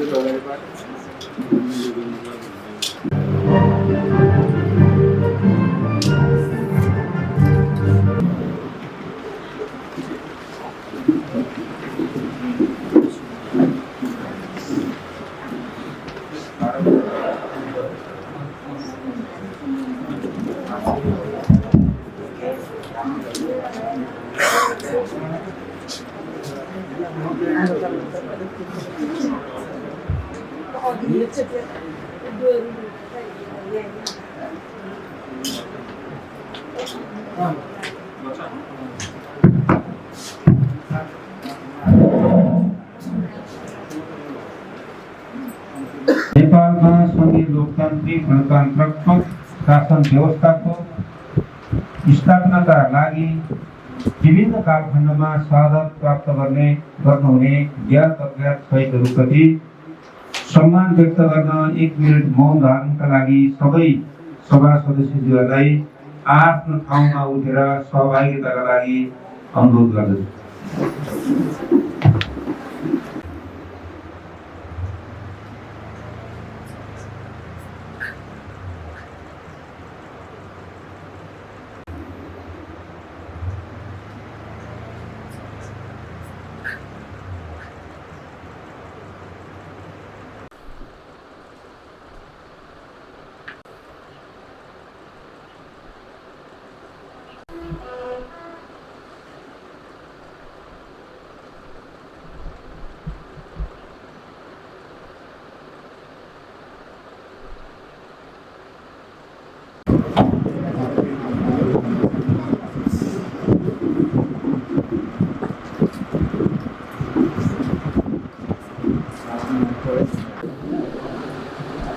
नेपालमा संघीय लोकतान्त्रिक गणतन्त्रात्मक शासन व्यवस्थाको स्थापनाका लागि विभिन्न कालखण्डमा शहादत प्राप्त गर्नुहुने ज्ञात अज्ञात शहीदहरूप्रति सम्मान व्यक्त गर्न 1 मिनेट मौन धारणका लागि सबै सभा सदस्यज्यूहरूलाई आफ्नो ठाउँमा उठेर सहभागिताका लागि अनुरोध गर्दछु।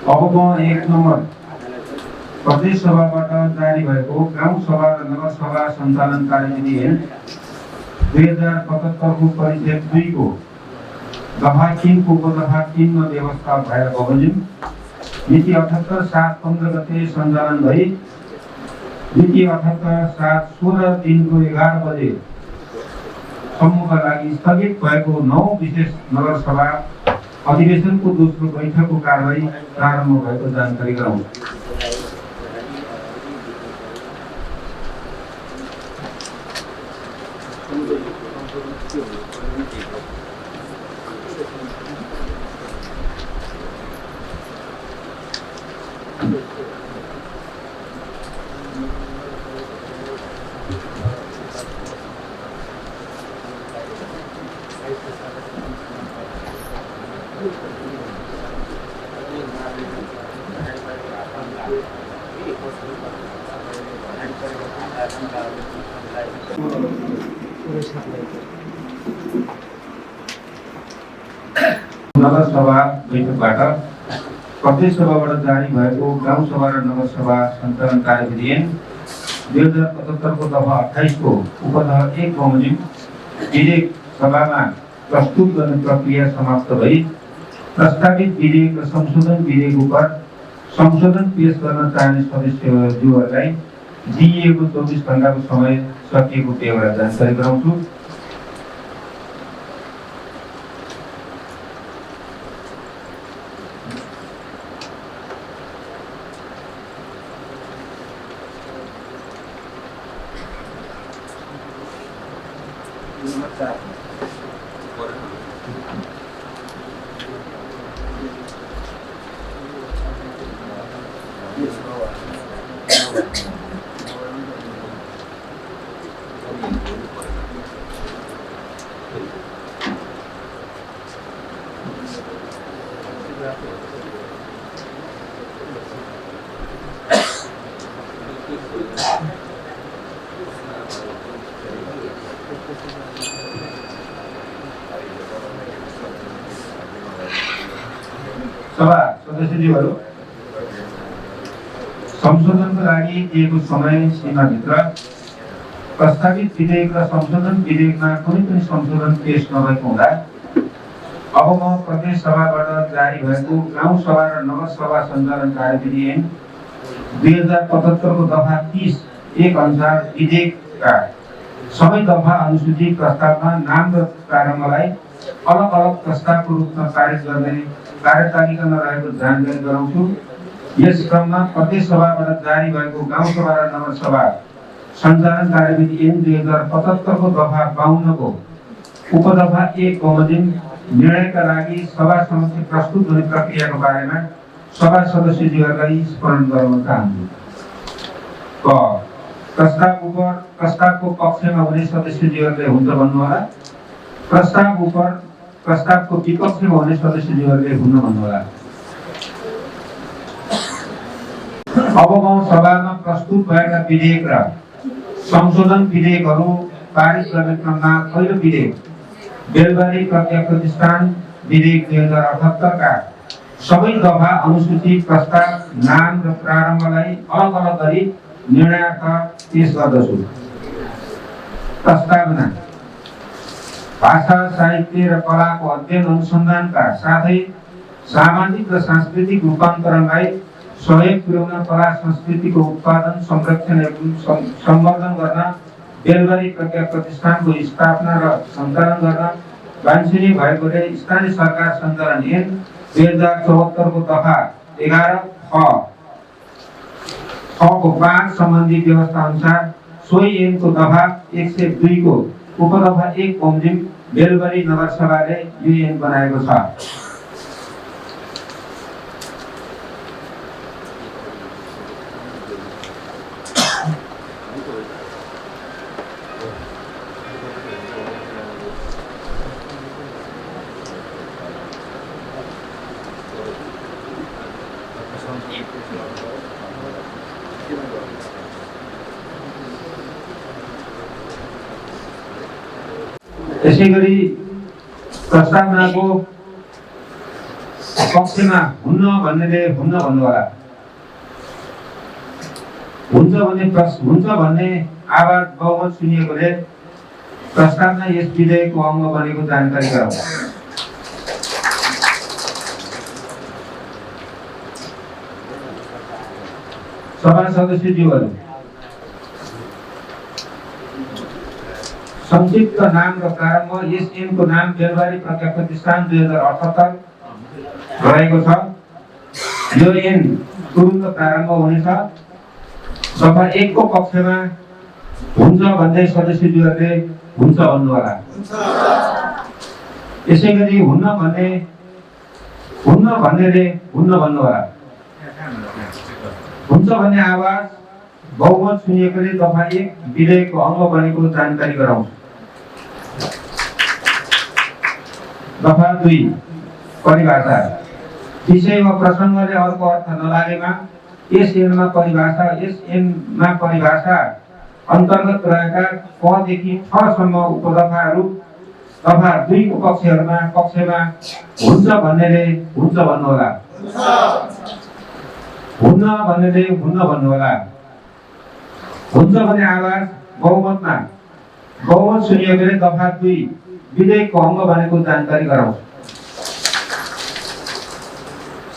अब म 1 नम्बर प्रदेश सभाबाट जारी भएको गाउँ सभा र नगर सभा सञ्चालन कार्यविधि 2077 को परिच्छेद 2 को दफा 3 को उपदफा 3 मा व्यवस्था भएर बमोजिम मिति 78/7/15 गते सञ्चालन भई मिति 78/7/16 दिनको 11 बजे सम्मका लागि स्थगित भएको 9 विशेष नगर सभा अधिवेशनको दोस्रो बैठकको कारबाही प्रारम्भ भएको जानकारी गराउँ। नगर सभा बैठकबाट प्रदेश सभाबाट जारी भएको गाउँ सभा र नगर सभा सञ्चालन कार्यविधि 2075 को दफा 28 को उपदफा 1 बमोजिम विधेयक सभामा प्रस्तुत गर्ने प्रक्रिया समाप्त भई प्रस्तावित विधेयक र संशोधन विधेयक उप संशोधन पेश गर्न चाहने सदस्यज्यूहरूलाई दिइएको 24 घण्टाको समय सकिएको बेहोरा जानकारी गराउँछु। सभा सदस्यज्यूहरू संशोधनको लागि दिएको समय सीमाभित्र प्रस्तावित विधेयक र संशोधन विधेयकमा कुनै पनि संशोधन पेश नभएको हुँदा अब म प्रदेश सभाबाट जारी भएको गाउँ सभा र नगर सभा सञ्चालन कार्यविधि 2075 को दफा 30(1) अनुसार विधेयकका सबै दफा अनुसूचित प्रस्तावमा नाम र प्रारम्भलाई अलग अलग प्रस्तावको रूपमा पारित गर्ने कार्यतालिकामा रहेको जानकारी गराउँछु। यस क्रममा प्रदेश सभाबाट जारी भएको गाउँसभा र नगरसभा सञ्चालन कार्यविधि ऐन 2075 को दफा 52 को उपदफा 1 बमोजिम निर्णयका लागि सभा समक्ष प्रस्तुत हुने प्रक्रियाको बारेमा सभा सदस्यज्यूहरूलाई स्मरण गराउन चाहन्छु। क प्रस्तावको पक्षमा हुने सदस्यज्यूहरूले हुन्छ भन्नुहोला। प्रस्तावको विपक्षमा हुने सदस्यज्यूहरूले हुन्न भन्नुहोला। अब म सभामा प्रस्तुत भएका विधेयक र संशोधन विधेयकहरू पारित गर्ने क्रममा पहिलो विधेयक बेलबारी प्रज्ञा प्रतिष्ठान विधेयक 2078 का सबै दफा अनुसूचित प्रस्ताव नाम र प्रारम्भलाई अलग अलग गरी निर्णयार्थ पेश गर्दछु। प्रस्तावना भाषा साहित्य र कलाको अध्ययन अनुसन्धानका साथै सामाजिक र सांस्कृतिक रूपान्तरणलाई सहयोग पुर्याउन कला संस्कृतिको उत्पादन संरक्षण एवं संवर्धन गर्न बेलबारी प्रज्ञा प्रतिष्ठानको स्थापना र सञ्चालन गर्न वाञ्छनीय भएकोले स्थानीय सरकार सञ्चालन ऐन 2074 को दफा 11 को 5 सम्बन्धी व्यवस्था अनुसार सोही ऐनको दफा 102 को उपदफा 1 बमोजिम बेलबारी नगरसभाले यो ऐन बनाएको छ। त्यसैगरी प्रस्तावनाको पक्षमा हुन्न भन्नेले हुन्न भन्नुहोला। हुन्छ भन्ने आवाज बहुमत सुनिएकोले प्रस्तावना यस विधेयकको अंग बनेको जानकारी गराउँ। सभा सदस्यज्यूहरू संक्षिप्त नाम र प्रारम्भ यस ऐनको नाम बेलबारी प्रज्ञा प्रतिष्ठान 2078 रहेको छ। यो ऐन तुरुन्त प्रारम्भ हुनेछ। दफा 1 को पक्षमा हुन्छ भन्दै सदस्यज्यूहरूले हुन्छ भन्नुहोला। यसैगरी हुन्न भन्नेले हुन्न भन्नुहोला। हुन्छ भन्ने आवाज बहुमत सुनिएकोले दफा 1 विधेयकको अंग बनेको जानकारी गराउँछु। दफा 2 परिभाषा विषय वा प्रसङ्गले अर्को अर्थ नलागेमा यस ऐनमा परिभाषा अन्तर्गत रहेका क देखि ठ सम्म उपदफाहरू दफा 2 को पक्षमा हुन्छ भन्नेले हुन्छ भन्नुहोला। हुन्न भन्नेले हुन्न भन्नुहोला। हुन्छ भन्ने आवाज बहुमत सुनिएकोले दफा 2 विधेयकको अंग बनेको जानकारी गराउँछ।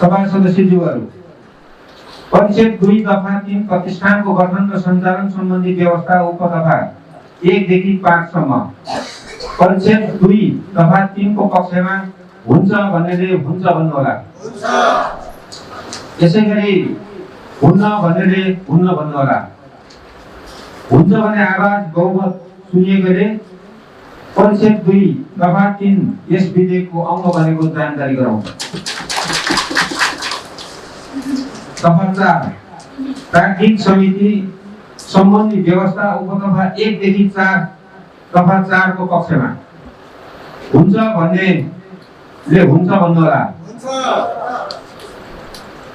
सभा सदस्यज्यूहरू परिच्छेद 2 दफा 3 प्रतिष्ठानको गठन र सञ्चालन सम्बन्धी व्यवस्था उपदफा 1 देखि 5 सम्म परिच्छेद 2 दफा 3 को पक्षमा हुन्छ भन्नेले हुन्छ भन्नुहोला। यसैगरी हुन्न भन्नेले हुन्न भन्नुहोला। हुन्छ भन्ने आवाज बहुमत सुनिएकोले परिच्छेद 2 दफा 3 यस विधेयकको अंग बनेको जानकारी गराउँछ। दफा 4 प्राज्ञिक समिति सम्बन्धी व्यवस्था उपदफा 1 देखि 4 दफा 4 को पक्षमा हुन्छ भन्नेले हुन्छ भन्नुहोला।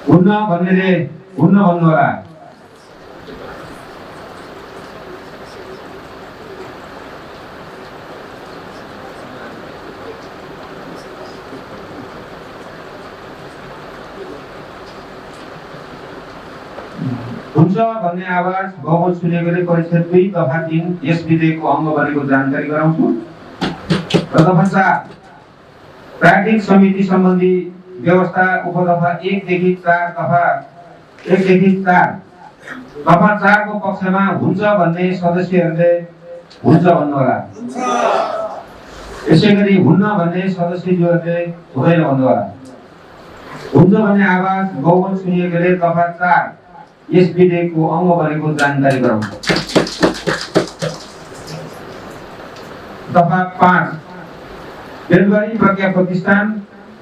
हुन्न भन्नेले हुन्न भन्नुहोला। हुन्छ भन्ने आवाज बहुमत सुनिएकोले परिच्छेद 2 दफा 3 यस विधेयकको अंग बनेको जानकारी गराउँछु। र दफा 4 प्राज्ञिक समिति सम्बन्धी व्यवस्था उपदफा 1 देखि 4 दफा 4 को पक्षमा हुन्छ भन्ने सदस्यहरूले हुन्छ भन्नुहोला। यसैगरी हुन्न भन्ने सदस्यज्यूहरूले हुँदैन भन्नुहोला। हुन्छ भन्ने आवाज बहुमत सुनिएकोले दफा 4 यस विधेयकको अंग बनेको जानकारी गराउँछ। दफा 5 बेलबारी प्रज्ञा प्रतिष्ठान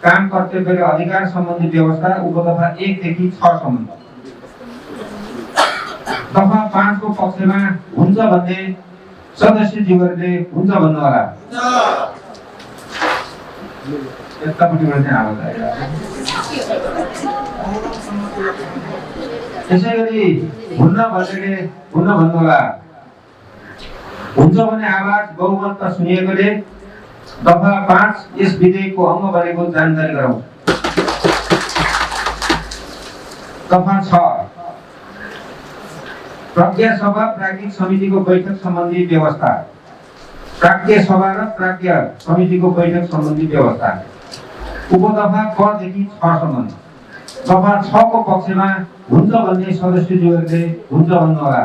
काम कर्तव्य र अधिकार सम्बन्धी व्यवस्था उपदफा 1 देखि 6 सम्म। दफा 5 को पक्षमा हुन्छ भन्ने सदस्यज्यूहरूले हुन्छ भन्नुहोला। यतापट्टिबाट चाहिँ आवाज आइरहेको छ। त्यसैगरी हुन्न भन्नेले हुन्न भन्नुहोला। हुन्छ भन्ने आवाज बहुमतमा सुनिएकोले दफा 5 यस विधेयकको अंग बनेको जानकारी गराउँछ। दफा 6 प्रज्ञा सभा प्राज्ञिक समितिको बैठक सम्बन्धी व्यवस्था। प्राज्ञा सभा र प्राज्ञा समितिको बैठक सम्बन्धी व्यवस्था उपदफा 1 देखि 6 सम्म। दफा 6 को पक्षमा हुन्छ भन्ने सदस्यज्यूहरूले हुन्छ भन्नुहोला।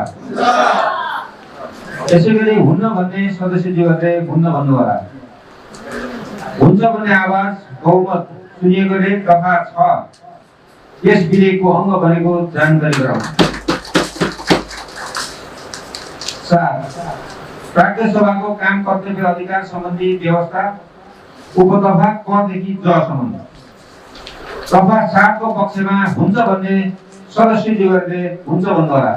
यसैगरी हुन्न भन्ने सदस्यज्यूहरूले हुन्न भन्नुहोला। हुन्छ भन्ने आवाज बहुमत सुनिएकोले दफा 6 यस विधेयकको अंग बनेको जानकारी गराउँछ। 7 प्राज्ञा सभाको काम कर्तव्य अधिकार सम्बन्धी व्यवस्था उपदफा 1 देखि 10 सम्म। दफा 7 को पक्षमा हुन्छ भन्ने सदस्यज्यूहरूले हुन्छ भन्नुहोला।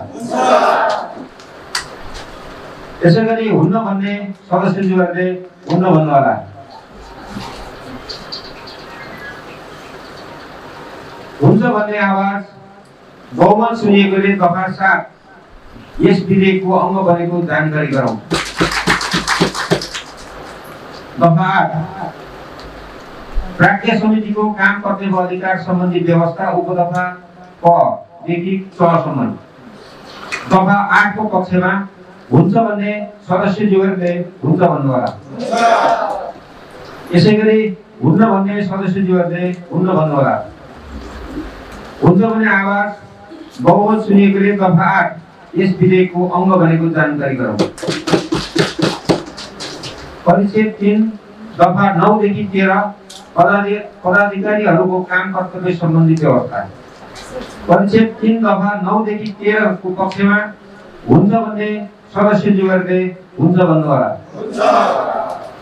यसैगरी हुन्न भन्ने सदस्यज्यूहरूले हुन्न भन्नुहोला। हुन्छ भन्ने आवाज बहुमत सुनिएकोले दफा 7 यस विधेयकको अंग बनेको जानकारी गराउँछ। दफा 8 प्राज्ञा समितिको काम कर्तव्य अधिकार सम्बन्धी व्यवस्था उपदफा 1 देखि 6 सम्म। दफा 8 को पक्षमा हुन्छ भन्ने सदस्यज्यूहरूले हुन्छ भन्नुहोला। यसैगरी हुन्न भन्ने सदस्यज्यूहरूले हुन्न भन्नुहोला। हुन्छ भन्ने आवाज बहुमत सुनिएकोले दफा 8 यस विधेयकको अंग बनेको जानकारी गराउँछ। परिच्छेद 3 दफा 9 देखि 13 पदाधिकारीहरूको काम कर्तव्य सम्बन्धी व्यवस्था। परिच्छेद 3 दफा 9 देखि 13 को पक्षमा हुन्छ भन्ने सदस्यज्यूहरूले हुन्छ भन्नुहोला।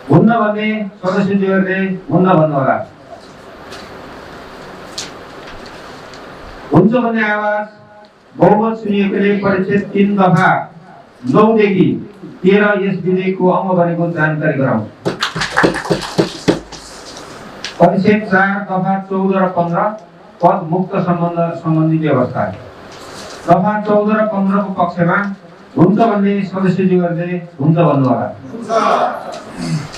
हुन्न भन्ने सदस्यज्यूहरूले हुन्न भन्नुहोला। हुन्छ भन्ने आवाज बहुमत सुनिएकोले परिच्छेद 3 दफा 9 देखि 13 यस विधेयकको अंग बनेको जानकारी गराउँछ। परिच्छेद 4 दफा 14 र 15 पद मुक्त सम्बन्ध सम्बन्धी व्यवस्था। दफा 14 र 15 को पक्षमा हुन्छ भन्ने सदस्यज्यूहरूले हुन्छ भन्नुहोला।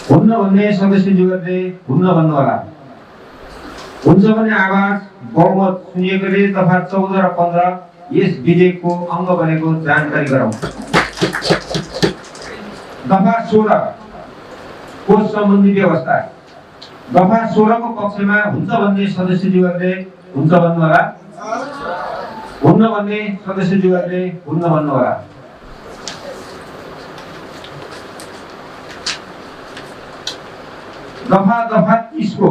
हुन्न भन्ने सदस्यज्यूहरूले हुन्न भन्नुहोला। हुन्छ भन्ने आवाज बहुमत सुनिएकोले दफा 14 र 15 यस विधेयकको अंग बनेको जानकारी गराउँछ। दफा 16 कोष सम्बन्धी व्यवस्था। दफा 16 को पक्षमा हुन्छ भन्ने सदस्यज्यूहरूले हुन्छ भन्नुहोला। हुन्न भन्ने सदस्यज्यूहरूले हुन्न भन्नुहोला। दफा 30 को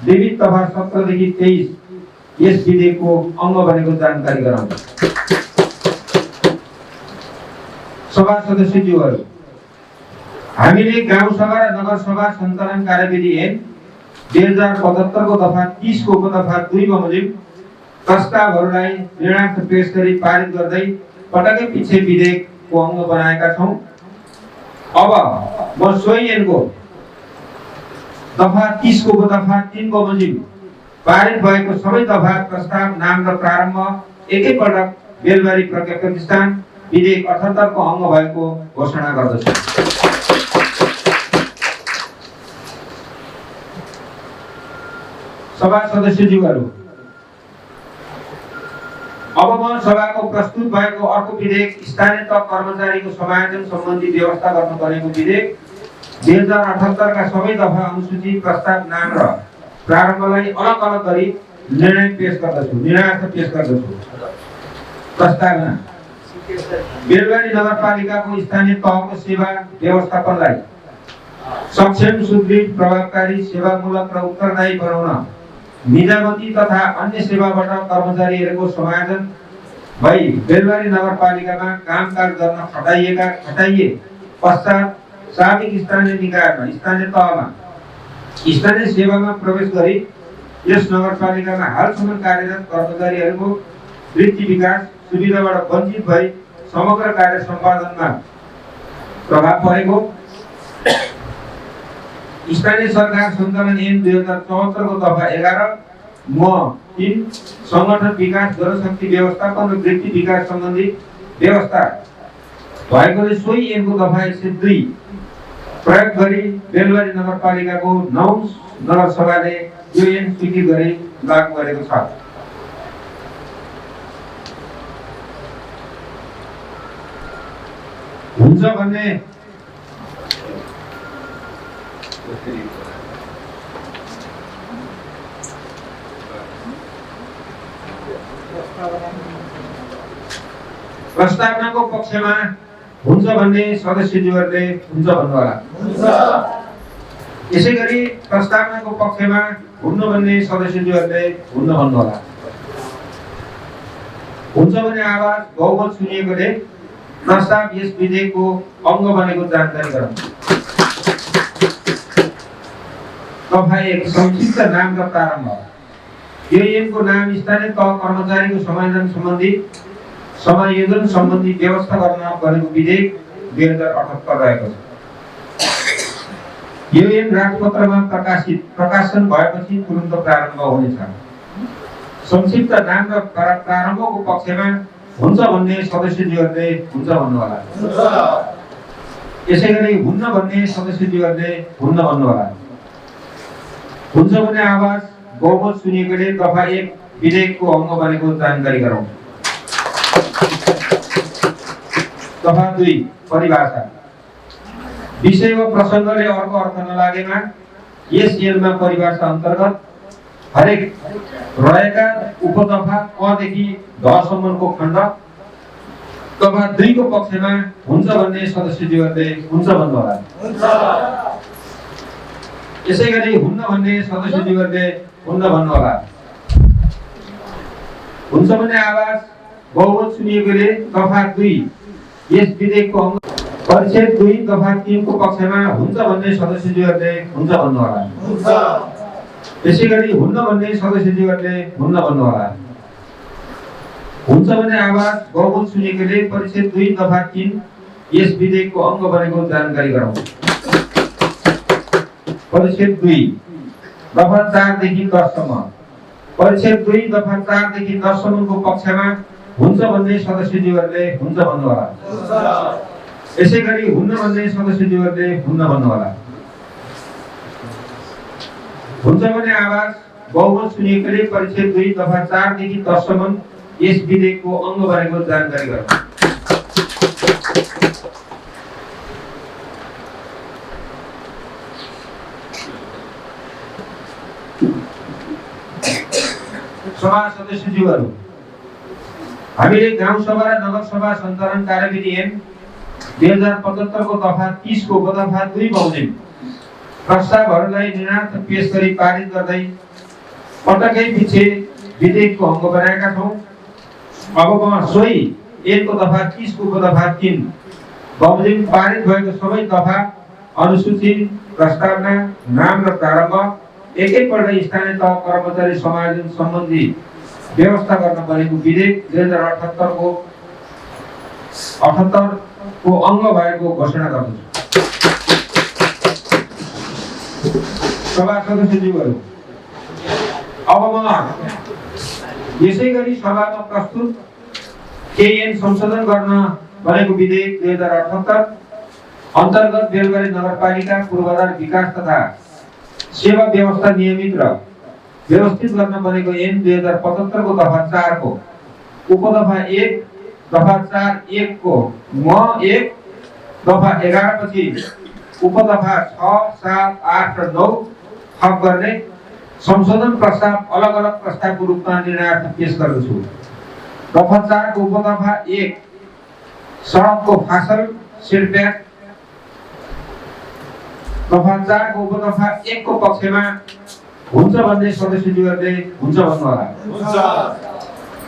विविध दफा 17 देखि 23 यस विधेयकको अंग बनेको जानकारी गराउँछ। सभा सदस्यज्यूहरू हामीले गाउँ सभा र नगर सभा सञ्चालन कार्यविधि ऐन 2075 को दफा 30 को उपदफा 2 बमोजिम प्रस्तावहरूलाई निर्णायक पेश गरी पारित गर्दै पटकै पछि विधेयकको अंग बनाएका छौं। अब म सोही ऐनको दफा 30 को उपदफा 3 बमोजिम पारित भएको सबै दफा प्रस्ताव नाम र प्रारम्भ एकैपटक बेलबारी प्रज्ञा प्रतिष्ठान विधेयक 78 को अंग भएको घोषणा गर्दछु। सभा सदस्यज्यूहरू अब म सभाको प्रस्तुत भएको अर्को विधेयक स्थानीय तह कर्मचारीको समायोजन सम्बन्धी व्यवस्था गर्न पर्नेको विधेयक 2078 का सबै दफा अनुसूची प्रस्ताव नाम र प्रारम्भलाई अलग अलग गरी निर्णय पेश गर्दछु। प्रस्तावना बेलबारी नगरपालिकाको स्थानीय तहको सेवा व्यवस्थापनलाई सक्षम, सुदृढ, प्रभावकारी, सेवामूलक र उत्तरदायी बनाउन निजामती तथा अन्य सेवाबाट कर्मचारीहरूको समायोजन भई बेलबारी नगरपालिकामा कामकाज गर्न खटाइए पश्चात सार्वजनिक स्थानीय निकायमा स्थानीय तहमा स्थानीय सेवामा प्रवेश गरी यस नगरपालिकामा हालसम्म कार्यरत कर्मचारीहरूको वृत्ति विकास सुविधाबाट वञ्चित भई समग्र कार्य सम्पादनमा प्रभाव परेको स्थानीय सरकार सञ्चालन ऐन 2074 को दफा 11 म 3 संगठन विकास, जनशक्ति व्यवस्थापन र वृत्ति विकास सम्बन्धी व्यवस्था भएकोले सोही ऐनको दफा 102 प्रयोग गरी बेलबारी नगरपालिकाको 9 नगरसभाले यो ऐन स्वीकृत गरी लागू गरेको छ। हुन्छ भन्ने प्रस्तावनाको पक्षमा हुन्छ भन्ने सदस्यज्यूहरूले हुन्छ भन्नुहोला। यसैगरी प्रस्तावनाको पक्षमा हुन्न भन्ने सदस्यज्यूहरूले हुन्न भन्नुहोला। हुन्छ भन्ने आवाज बहुमत सुनिएकोले प्रस्ताव यस विधेयकको अंग बनेको जानकारी गरौँ। दफा 1 संक्षिप्त नाम र प्रारम्भ। यो ऐनको नाम स्थानीय तह कर्मचारीको समायोजन सम्बन्धी व्यवस्था गर्न गरेको विधेयक 2078 रहेको छ। यो ऐन राजपत्रमा प्रकाशन भएपछि तुरुन्त प्रारम्भ हुनेछ। संक्षिप्त नाम र प्रारम्भको पक्षमा हुन्छ भन्ने सदस्यज्यूहरूले हुन्छ भन्नुहोला। यसैगरी हुन्न भन्ने सदस्यज्यूहरूले हुन्न भन्नुहोला। हुन्छ भन्ने आवाज बहुमत सुनिएकोले दफा 1 विधेयकको अंग बनेको जानकारी गरौँ। दफा 2 परिभाषा। विषय वा प्रसङ्गले अर्को अर्थ नलागेमा यस ऐनमा परिभाषा अन्तर्गत हरेक रहेका उपदफा क देखि ध सम्मको खण्ड दफा 2 को पक्षमा हुन्छ भन्ने सदस्यज्यूहरूले हुन्छ भन्नुहोला। यसैगरी हुन्न भन्ने सदस्यज्यूहरूले हुन्न भन्नुहोला। हुन्छ भन्ने आवाज बहुमत सुनिएकोले दफा 2 यस विधेयकको अंग परिच्छेद 2 दफा 3 को पक्षमा हुन्छ भन्ने सदस्यज्यूहरूले हुन्छ भन्नुहोला। यसैगरी हुन्न भन्ने सदस्यज्यूहरूले हुन्न भन्नुहोला। हुन्छ भन्ने आवाज बहुमत सुनिएकोले परिच्छेद 2 दफा 3 यस विधेयकको अंग बनेको जानकारी गरौँ। परिच्छेद 2 दफा 4 देखि 10 सम्म। परिच्छेद 2 दफा 4 देखि 10 सम्मको पक्षमा हुन्छ भन्ने सदस्यज्यूहरूले हुन्छ भन्नुहोला। यसैगरी हुन्न भन्ने सदस्यज्यूहरूले हुन्न भन्नुहोला। हुन्छ भन्ने आवाज बहुमत सुनिएकोले परिच्छेद 2 दफा 4 देखि 10 सम्म यस विधेयकको अंग बनेको जानकारी गरौँ। सभा सदस्यज्यूहरू, हामीले गाउँसभा र नगरसभा सञ्चालन कार्यविधि ऐन 2075 को दफा 30 को उपदफा 2 बमोजिम प्रस्तावहरूलाई निर्णायक पेश गरी पारित गर्दै पटक्कै पछि विधेयकको अंग बनाएका छौं। अब म सोही ऐनको दफा 30 को उपदफा 3 बमोजिम पारित भएको सबै दफा, अनुसूची, प्रस्तावना, नाम र प्रारम्भ एकैपल्ट स्थानीय तह कर्मचारी समायोजन सम्बन्धी व्यवस्था गर्न बनेको विधेयक 2078 को अंग भएको घोषणा गर्दछु। सभा सदस्यज्यूहरू, अब म यसैगरी सभामा प्रस्तुत केही ऐन संशोधन गर्न बनेको विधेयक 2078 अन्तर्गत बेलबारी नगरपालिका पूर्वाधार विकास तथा सेवा व्यवस्था नियमित र व्यवस्थित गर्न बनेको ऐन 2075 को दफा 4 को उपदफा 1 दफा 4(1) को म 1 दफा 11 पछि उपदफा 6, 7, 8 र 9 थप गर्ने संशोधन प्रस्ताव अलग अलग प्रस्तावको रूपमा निर्णयार्थ पेश गर्दछु। दफा 4 को उपदफा 1 सडकको फासल सिडब्याक। दफा 4 को उपदफा 1 को पक्षमा हुन्छ भन्ने सदस्यज्यूहरूले हुन्छ भन्नुहोला। हुन्छ।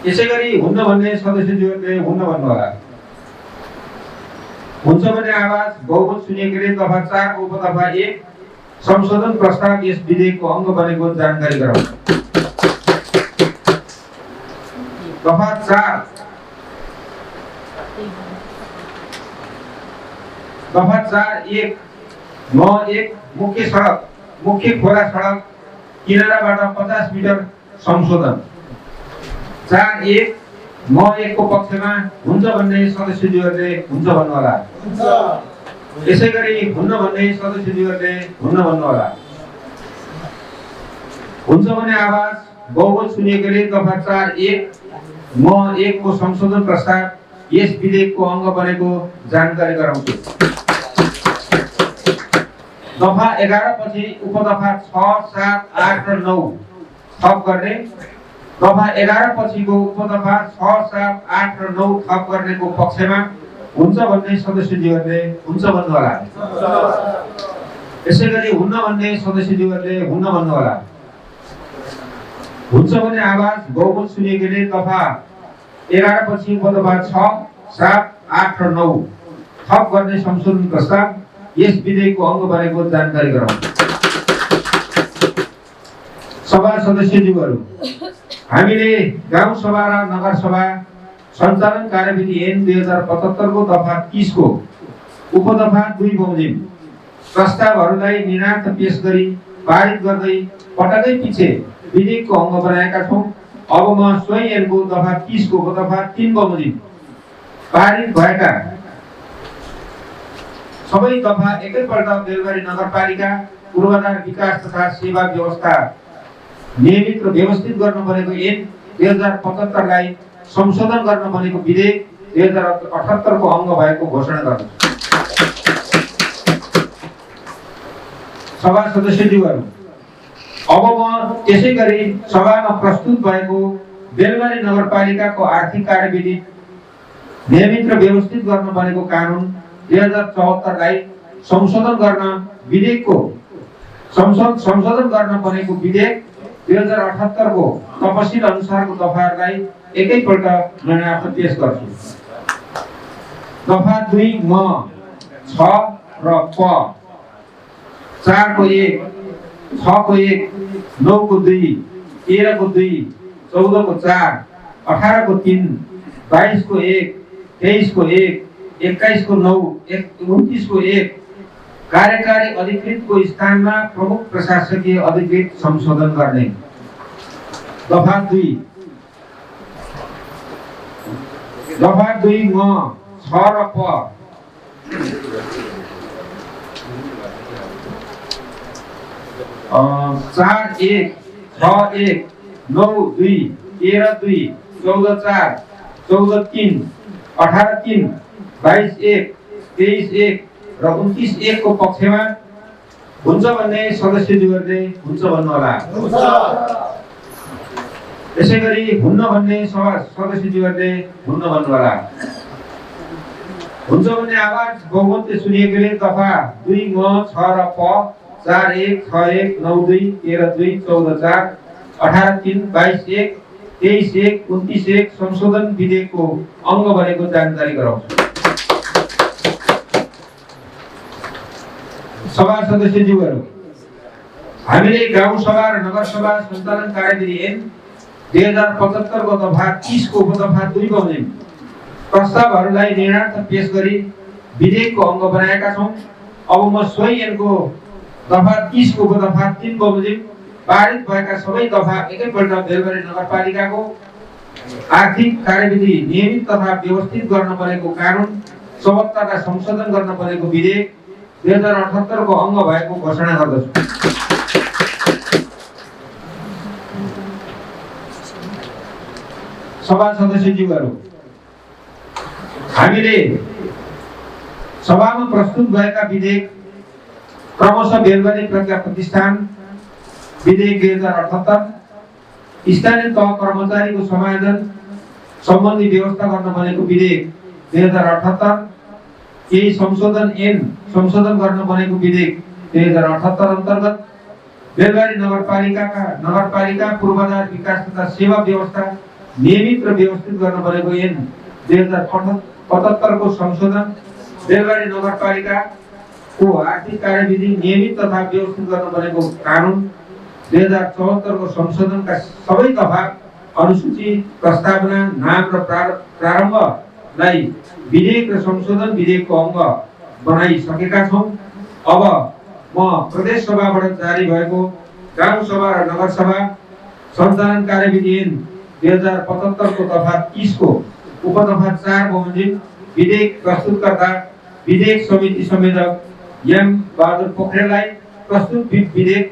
यसैगरी हुन्न भन्ने सदस्यज्यूहरूले हुन्न भन्नुहोला। हुन्छ भन्ने आवाज बहुमत सुनिएकोले दफा 4 को उपदफा 1 संशोधन प्रस्ताव यस विधेयकको अंग बनेको जानकारी गराउँ। दफा 4 दफा 4(1) (1) मुख्य सडक मुख्य खोला सडक किनाराबाट 50 मिटर संशोधन। 4(1) (1) को पक्षमा हुन्छ भन्ने सदस्यज्यूहरूले हुन्छ भन्नुहोला। हुन्छ। यसैगरी हुन्न भन्ने सदस्यज्यूहरूले हुन्न भन्नुहोला। हुन्छ भन्ने आवाज बहुमत सुनिएकोले दफा 4(1) को संशोधन प्रस्ताव यस विधेयकको अंग बनेको जानकारी गराउँछु। दफा 11 पछि उपदफा 6, 7, 8 र 9 थप गर्ने। दफा 11 पछिको उपदफा 6, 7, 8 र 9 थप गर्नेको पक्षमा हुन्छ भन्ने सदस्यज्यूहरूले हुन्छ भन्नुहोला। यसैगरी हुन्न भन्ने सदस्यज्यूहरूले हुन्न भन्नुहोला। हुन्छ भन्ने आवाज बहुमत सुनिएकोले दफा 11 पछि उपदफा 6, 7, 8 र 9 थप गर्ने संशोधन प्रस्ताव यस विधेयकको अंग बनेको जानकारी गराउँ। सभा सदस्यज्यूहरू, हामीले गाउँ सभा र नगर सभा सञ्चालन कार्यविधि ऐन 2075 को दफा 30 को उपदफा 2 बमोजिम प्रस्तावहरूलाई निर्णयार्थ पेश गरी पारित गर्दै पटकै पछि विधेयकको अंग बनाएका छौं। अब म सोही ऐनको दफा 30 को उपदफा 3 बमोजिम पारित भएका सबै दफा एकैपल्ट बेलबारी नगरपालिका पूर्वाधार विकास तथा सेवा व्यवस्था नियमित र व्यवस्थित गर्न बनेको ऐन 2075 लाई संशोधन गर्न बनेको विधेयक 2078 को अंग भएको घोषणा गर्दछु। सभा सदस्यज्यूहरू, अब म त्यसैगरी सभामा प्रस्तुत भएको बेलबारी नगरपालिकाको आर्थिक कार्यविधि नियमित र व्यवस्थित गर्न बनेको कानून 2074 लाई संशोधन गर्न विधेयकको संशोधन गर्न बनेको विधेयक 2078 को तपसिल अनुसारको दफाहरूलाई एकैपल्ट निर्णयार्थ पेश गर्छु। दफा 2 म 6 र प 4 को 1, 6 को 1, 9 को 2, 13 को 2, 14 को 4, 18 को 3, 22 को 1, 23 को 1, 21 को 9, 29 को 1 कार्यकारी अधिकृतको स्थानमा प्रमुख प्रशासकीय अधिकृत संशोधन गर्ने। दफा 2 म 6 र प 4(1), 6(1), 9(2), 13(2), 14(4), 14(3), 18(3), 22(1), 23(1) र 29(1) को पक्षमा हुन्छ भन्ने सदस्यज्यूहरूले हुन्छ भन्नुहोला। यसैगरी हुन्न भन्ने सदस्यज्यूहरूले हुन्न भन्नुहोला। हुन्छ भन्ने आवाज बहुमतले सुनिएकोले दफा 2 म 6 र प 4(1), 6(1), 9(2), 13(2), 14(4), 18(3), 22(1), 23(1), 29(1) संशोधन विधेयकको अंग बनेको जानकारी गराउँछु। सभा सदस्यज्यूहरू, हामीले गाउँ सभा र नगर सभा सञ्चालन कार्यविधि ऐन 2075 को दफा 30 को उपदफा 2 बमोजिम प्रस्तावहरूलाई निर्णयार्थ पेश गरी विधेयकको अंग बनाएका छौं। अब म सोही ऐनको दफा 30 को उपदफा 3 बमोजिम पारित भएका सबै दफा एकैपल्ट बेलबारी नगरपालिकाको आर्थिक कार्यविधि नियमित तथा व्यवस्थित गर्न बनेको कानून 74 लाई संशोधन गर्न बनेको विधेयक 2078 को अंग भएको घोषणा गर्दछु। सभा सदस्यज्यूहरू, हामीले सभामा प्रस्तुत भएका विधेयक क्रमशः बेलबारी प्रज्ञा प्रतिष्ठान विधेयक 2078, स्थानीय तह कर्मचारीको समायोजन सम्बन्धी व्यवस्था गर्न बनेको विधेयक 2078, केही संशोधन गर्न बनेको विधेयक 2078 अन्तर्गत बेलबारी नगरपालिका पूर्वाधार विकास तथा सेवा व्यवस्था नियमित र व्यवस्थित गर्न बनेको ऐन 2075 को संशोधन, बेलबारी नगरपालिकाको आर्थिक कार्यविधि नियमित तथा व्यवस्थित गर्न बनेको कानुन 2074 को संशोधनका सबै दफा अनुसूची प्रस्तावना नाम र प्रारम्भलाई विधेयक र संशोधन विधेयकको अंग बनाइसकेका छौं। अब म प्रदेश सभाबाट जारी भएको गाउँ सभा र नगर सभा सञ्चालन कार्यविधि ऐन 2075 को दफा 30 को उपदफा 4 बमोजिम विधेयक प्रस्तुतकर्ता विधेयक समिति संयोजक एम बहादुर पोखरेललाई प्रस्तुत विधेयक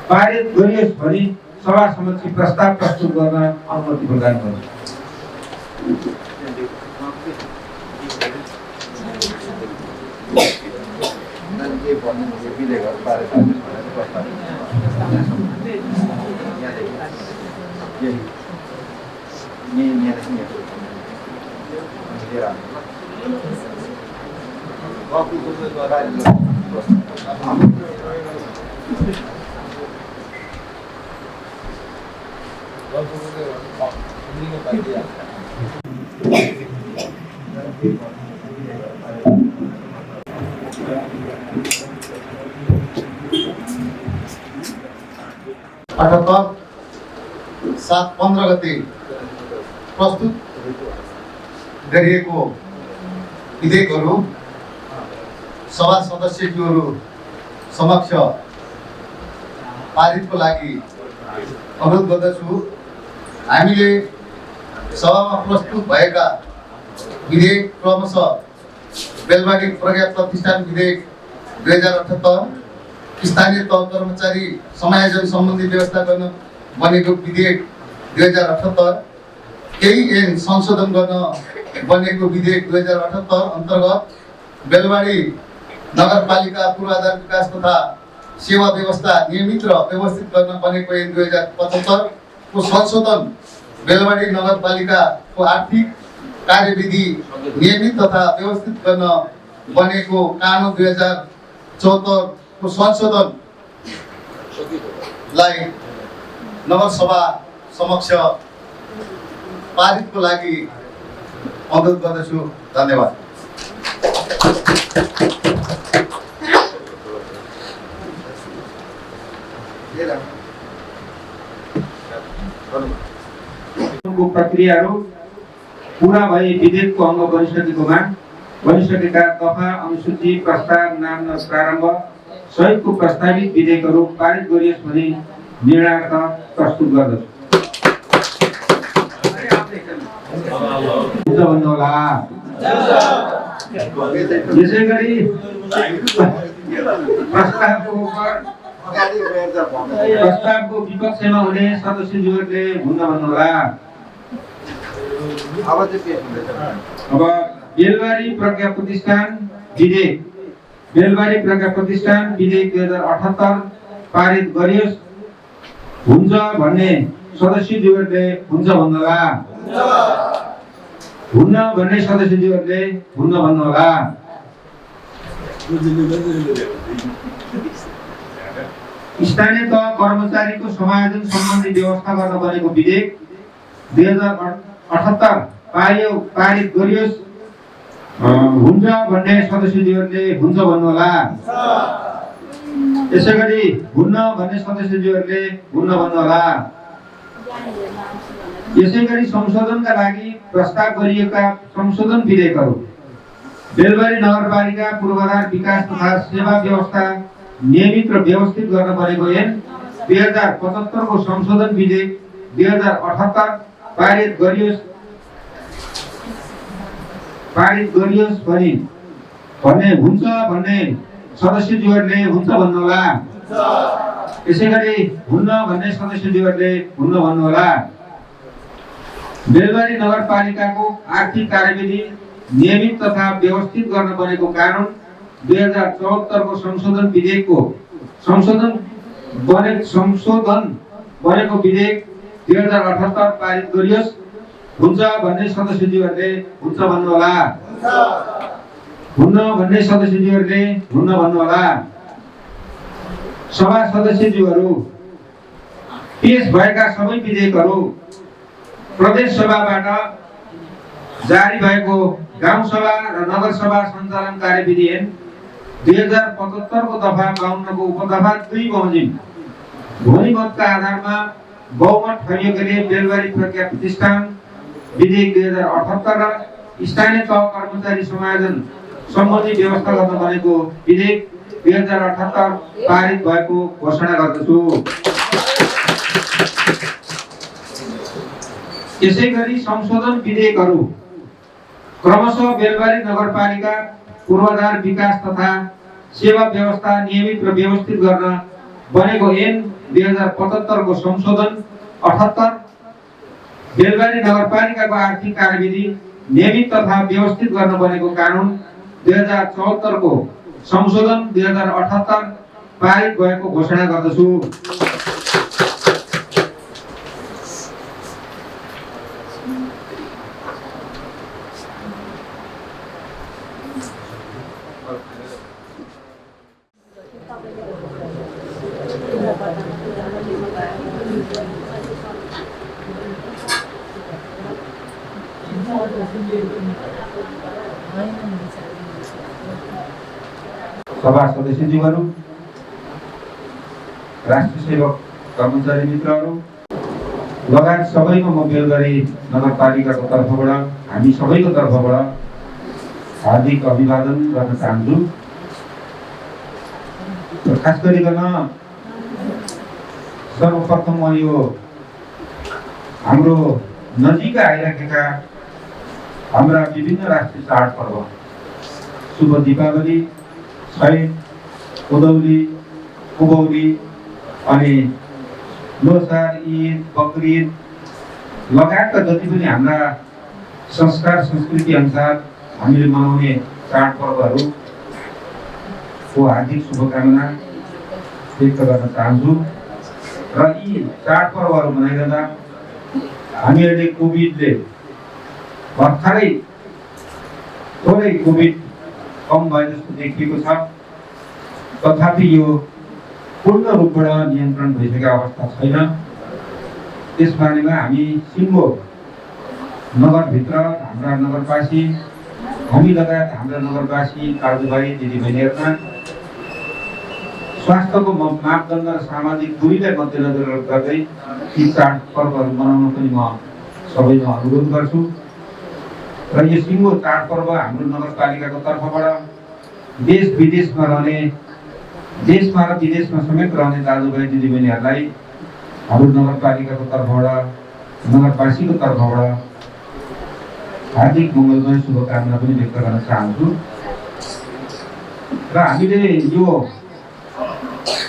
पारित गरियोस् भनी सभा समक्ष प्रस्ताव प्रस्तुत गर्न अनुमति प्रदान गर्छु। अठहत्तर 7/15 गते प्रस्तुत गरिएको विधेयकहरू सभा सदस्यज्यूहरू समक्ष पारितको लागि अनुरोध गर्दछु। हामीले सभामा प्रस्तुत भएका विधेयक क्रमशः बेलबारी प्रज्ञा प्रतिष्ठान विधेयक 2078, स्थानीय तह कर्मचारी समायोजन सम्बन्धी व्यवस्था गर्न बनेको विधेयक 2078, केही ऐन संशोधन गर्न बनेको विधेयक 2078 अन्तर्गत बेलबारी नगरपालिका पूर्वाधार विकास तथा सेवा व्यवस्था नियमित र व्यवस्थित गर्न बनेको ऐन 2075 को संशोधन, बेलबारी नगरपालिकाको आर्थिक कार्यविधि नियमित तथा व्यवस्थित गर्न बनेको कानुन 2074 को संशोधन लाई नगर सभा समक्ष पारितको लागि अनुरोध गर्दछु। धन्यवाद। प्रक्रियाहरू पूरा भई विधेयकको अंग बनिसकेका दफा अनुसूची प्रस्ताव नाम र प्रारम्भ सहितको प्रस्तावित विधेयकहरू पारित गरियोस् भनी निर्णयार्थ प्रस्तुत गर्दछु। यसैगरी प्रस्तावको विपक्षमा हुने सदस्यज्यूहरूले भुन्न भन्नुहोला। अब बेलबारी प्रज्ञा प्रतिष्ठान विधेयक 2078 पारित गरियोस् हुन्छ भन्ने सदस्यज्यूहरूले हुन्छ भन्नुहोला। हुन्न भन्ने सदस्यज्यूहरूले हुन्न भन्नुहोला। स्थानीय तह कर्मचारीको समायोजन सम्बन्धी व्यवस्था गर्न बनेको विधेयक 2078 पारित गरियोस् हुन्छ भन्ने सदस्यज्यूहरूले हुन्छ भन्नुहोला। यसैगरी हुन्न भन्ने सदस्यज्यूहरूले हुन्न भन्नुहोला। यसैगरी संशोधनका लागि प्रस्ताव गरिएका संशोधन विधेयकहरू बेलबारी नगरपालिका पूर्वाधार विकास तथा सेवा व्यवस्था नियमित र व्यवस्थित गर्न बनेको ऐन 2075 को संशोधन विधेयक 2078 पारित गरियोस् भन्ने हुन्छ भन्ने सदस्यज्यूहरूले हुन्छ भन्नुहोला। यसैगरी हुन्न भन्ने सदस्यज्यूहरूले हुन्न भन्नुहोला। बेलबारी नगरपालिकाको आर्थिक कार्यविधि नियमित तथा व्यवस्थित गर्न बनेको कानुन 2074 को संशोधन विधेयकको संशोधन बनेको विधेयक 2078 पारित गरियोस्। हुन्छ भन्ने सदस्यज्यूहरूले हुन्छ भन्नुहोला। हुन्न भन्ने सदस्यज्यूहरूले हुन्न भन्नुहोला। सभा सदस्यज्यूहरू पेश भएका सबै विधेयकहरू प्रदेश सभाबाट जारी भएको गाउँ सभा र नगर सभा सञ्चालन कार्यविधि ऐन 2075 को दफा 52 को उपदफा 2 बमोजिम ध्वनिमतका आधारमा बहुमत ठगिएकोले बेलबारी प्रक्रिया प्रतिष्ठान विधेयक 2078 र स्थानीय तह कर्मचारी समायोजन सम्बन्धी व्यवस्था गर्न बनेको विधेयक 2078 पारित भएको घोषणा गर्दछु। यसैगरी संशोधन विधेयकहरू क्रमशः बेलबारी नगरपालिका पूर्वाधार विकास तथा सेवा व्यवस्था नियमित र व्यवस्थित गर्न बनेको ऐन 2075 को संशोधन 78 बेलबारी नगरपालिकाको आर्थिक कार्यविधि नियमित तथा व्यवस्थित गर्न बनेको कानुन 2074 को संशोधन 2078 पारित भएको घोषणा गर्दछु। सभा सदस्यज्यूहरू, राष्ट्रिय सेवक कर्मचारी मित्रहरू लगायत सबैको म बेलबारी नगरपालिकाको तर्फबाट हामी सबैको तर्फबाट हार्दिक अभिवादन गर्न चाहन्छु। खास गरिकन सर्वप्रथम म यो हाम्रो नजिक आइराखेका हाम्रा विभिन्न राष्ट्रिय चाडपर्व शुभ दीपावली, छैठ, उदौली, उभौली अनि लोसार, ईद, बकरीद लगायतका जति पनि हाम्रा संस्कार संस्कृति अनुसार हामीले मनाउने चाडपर्वहरूको हार्दिक शुभकामना व्यक्त गर्न चाहन्छु। र यी चाडपर्वहरू मनाइरहँदा हामीहरूले कोभिडले भर्खरै थोरै कोभिड कम भए जस्तो देखिएको छ, तथापि यो पूर्ण रूपबाट नियन्त्रण भइसकेको अवस्था छैन। त्यसबारेमा हामी सिङ्गो नगरभित्र हाम्रा नगरवासी, हामी लगायत हाम्रा नगरवासी दाजुभाइ दिदीबहिनीहरूमा स्वास्थ्यको मापदण्ड र सामाजिक दूरीलाई मध्यनजर गर्दै यी चाडपर्वहरू मनाउन पनि म सबैमा अनुरोध गर्छु। र यो सिङ्गो चाडपर्व हाम्रो नगरपालिकाको तर्फबाट देश विदेशमा रहने, देशमा र विदेशमा समेत रहने दाजुभाइ दिदीबहिनीहरूलाई हाम्रो नगरपालिकाको तर्फबाट, नगरवासीको तर्फबाट हार्दिक मङ्गलमय शुभकामना पनि व्यक्त गर्न चाहन्छु। र हामीले यो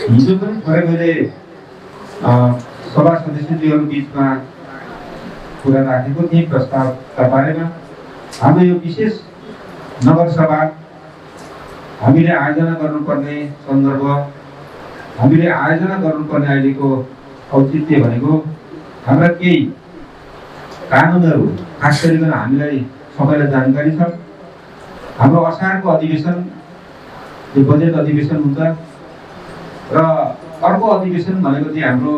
हिजो पनि थोरै मैले सभा सदस्यज्यूहरू बिचमा कुरा राखेको थिएँ प्रस्तावका बारेमा। हाम्रो यो विशेष नगरसभा हामीले आयोजना गर्नुपर्ने सन्दर्भ, हामीले आयोजना गर्नुपर्ने अहिलेको औचित्य भनेको हाम्रा केही कानुनहरू, खास गरिकन हामीलाई सबैलाई जानकारी छ। हाम्रो असारको अधिवेशन यो बजेट अधिवेशन हुन्छ र अर्को अधिवेशन भनेको चाहिँ हाम्रो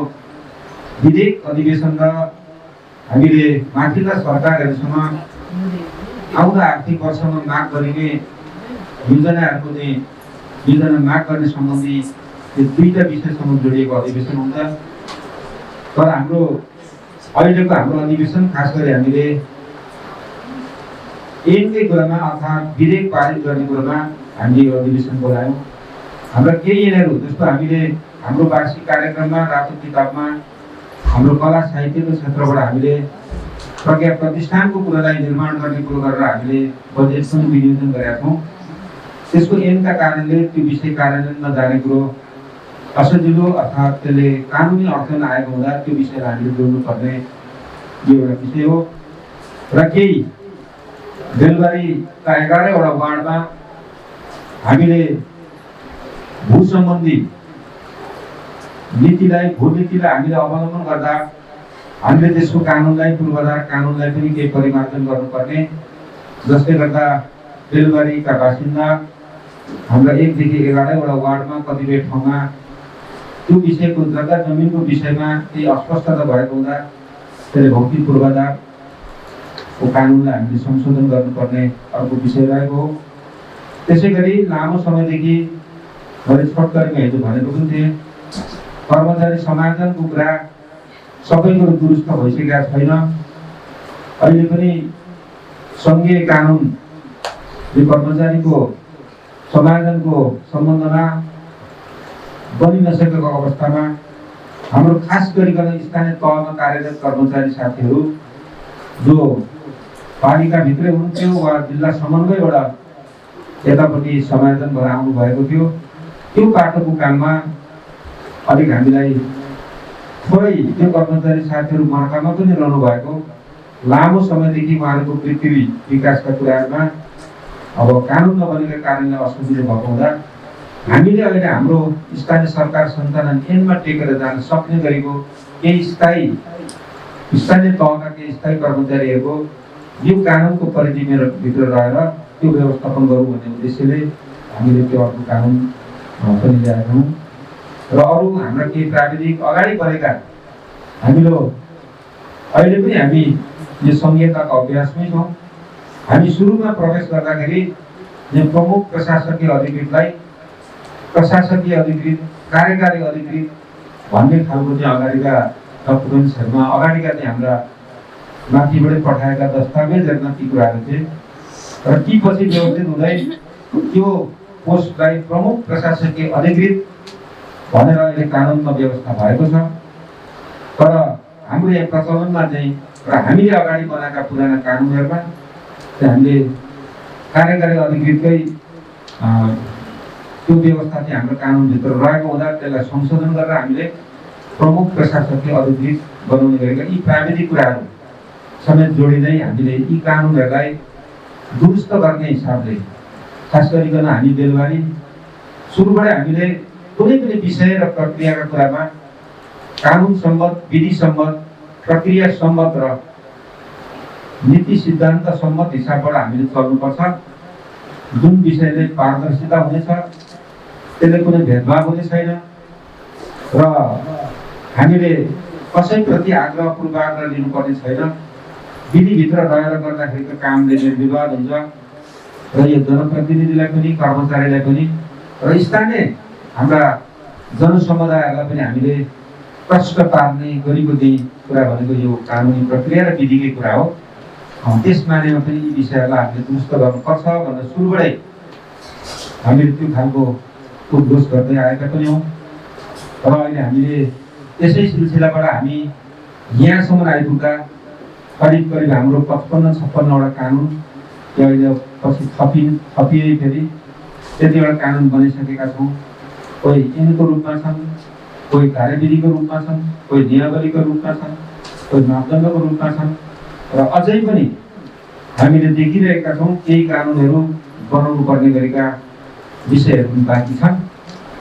विधेयक अधिवेशन र हामीले माथिल्ला सरकारहरूसँग आउँदो आर्थिक वर्षमा माग गरिने योजनाहरूको चाहिँ योजना माग गर्ने सम्बन्धी यो दुईटा विषयसँग जोडिएको अधिवेशन हुन्छ। तर हाम्रो अहिलेको हाम्रो अधिवेशन खास गरी हामीले ऐनकै कुरामा अर्थात् विधेयक पारित गर्ने कुरामा हामीले यो अधिवेशन बोलायौँ। हाम्रा केही ऐनहरू जस्तो हामीले हाम्रो वार्षिक कार्यक्रममा रातो किताबमा हाम्रो कला साहित्यको क्षेत्रबाट हामीले प्रज्ञा प्रतिष्ठानको कुरालाई निर्माण गर्ने कुरो गरेर हामीले बजेट पनि विनियोजन गरेका छौँ। त्यसको ऐनका कारणले त्यो विषय कार्यान्वयन नजाने कुरो असजिलो अर्थात् त्यसले कानुनी अर्थ नआएको हुँदा त्यो विषयलाई हामीले जोड्नुपर्ने यो एउटा विषय हो। र केही बेलबारीका 11वटा वार्डमा हामीले भू सम्बन्धी नीतिलाई भू नीतिलाई हामीले अवलम्बन गर्दा हामीले त्यसको कानुनलाई पूर्वाधार कानुनलाई पनि केही परिमार्जन गर्नुपर्ने, जसले गर्दा बेलबारीका बासिन्दा हाम्रा 1 देखि 11 वटा वार्डमा कतिपय ठाउँमा त्यो विषयको जग्गा जमिनको विषयमा केही अस्पष्टता भएको हुँदा त्यसले भौतिक पूर्वाधारको कानुनलाई हामीले संशोधन गर्नुपर्ने अर्को विषय रहेको हो। त्यसै गरी लामो समयदेखि मैले छोटकरीमा हिजो भनेको पनि थिएँ, कर्मचारी समायोजनको कुरा सबै कुरो दुरुस्त भइसकेका छैन। अहिले पनि सङ्घीय कानुन यो कर्मचारीको समायोजनको सम्बन्धमा बनि नसकेको अवस्थामा हाम्रो खास गरिकन स्थानीय तहमा कार्यरत कर्मचारी साथीहरू जो पालिकाभित्रै हुन्थ्यो वा जिल्ला समन्वयबाट यतापट्टि समायोजन भएर आउनु भएको थियो, त्यो बाटोको काममा अलिक हामीलाई थोरै त्यो कर्मचारी साथीहरू मर्कामा पनि रहनु भएको, लामो समयदेखि उहाँहरूको पृथ्वी विकासका कुराहरूमा अब कानुन नबनेका कारणले असुविधा भएको हुँदा हामीले अहिले हाम्रो स्थानीय सरकार सञ्चालन ऐनमा टेकेर जान सक्ने गरेको केही स्थानीय तहका केही स्थायी कर्मचारीहरूको यो कानुनको परिधिभित्र रहेर त्यो व्यवस्थापन गरौँ भन्ने उद्देश्यले हामीले त्यो अर्को कानुन पनि ल्याएका हौँ। र अरू हाम्रा केही प्राविधिक अगाडि बढेका हामीले अहिले पनि हामी यो संहिताको अभ्यासमै छौँ। हामी सुरुमा प्रवेश गर्दाखेरि यो प्रमुख प्रशासकीय अधिकृतलाई प्रशासकीय अधिकृत, कार्यकारी अधिकृत भन्ने खालको चाहिँ अगाडिका डकुमेन्ट्सहरूमा अगाडिका चाहिँ हाम्रा माथिबाटै पठाएका दस्तावेजहरूमा ती कुराहरू थिए र ती पछि व्यवस्थित हुँदै त्यो पोस्टलाई प्रमुख प्रशासकीय अधिकृत भनेर अहिले कानुनमा व्यवस्था भएको छ। तर हाम्रो यहाँ प्रचलनमा चाहिँ र हामीले अगाडि बनाएका पुराना कानुनहरूमा चाहिँ हामीले कार्यकारी अधिकृतकै त्यो व्यवस्था चाहिँ हाम्रो कानुनभित्र रहेको हुँदा त्यसलाई संशोधन गरेर हामीले प्रमुख प्रशासकीय अधिकृत बनाउने गरेका यी प्राविधिक कुराहरू समेत जोडिँदै हामीले यी कानुनहरूलाई दुरुस्त गर्ने हिसाबले खास गरिकन हामी बेलबारी सुरुबाटै हामीले कुनै पनि विषय र प्रक्रियाका कुरामा कानुन सम्बद्ध, विधि सम्बद्ध, प्रक्रिया सम्बद्ध र नीति सिद्धान्त सम्बद्ध हिसाबबाट हामीले चल्नुपर्छ। जुन विषयले पारदर्शिता हुनेछ, त्यसले कुनै भेदभाव हुने छैन र हामीले कसैप्रति आग्रह पूर्वाग्रह लिनुपर्ने छैन। विधिभित्र रहेर गर्दाखेरिको कामले निर्विवाद हुन्छ र यो जनप्रतिनिधिलाई पनि, कर्मचारीलाई पनि र स्थानीय हाम्रा जनसमुदायहरूलाई पनि हामीले प्रश्न पार्ने गरेको चाहिँ कुरा भनेको यो कानुनी प्रक्रिया र विधिकै कुरा हो। त्यस मानेमा पनि यी विषयहरूलाई हामीले दुरुस्त गर्नुपर्छ भनेर सुरुबाटै हामीले त्यो खालको उद्घोष गर्दै आएका पनि हौँ र अहिले हामीले त्यसै सिलसिलाबाट हामी यहाँसम्म आइपुग्दा करिब हाम्रो 55-56 वटा कानुन अहिले पछि थपिए फेरि त्यतिवटा कानुन बनिसकेका छौँ। कोही ऐनको रूपमा छन्, कोही कार्यविधिको रूपमा छन्, कोही नियमावलीको रूपमा छन्, कोही मापदण्डको रूपमा छन् र अझै पनि हामीले देखिरहेका छौँ केही कानुनहरू बनाउनु पर्ने गरेका विषयहरू पनि बाँकी छन्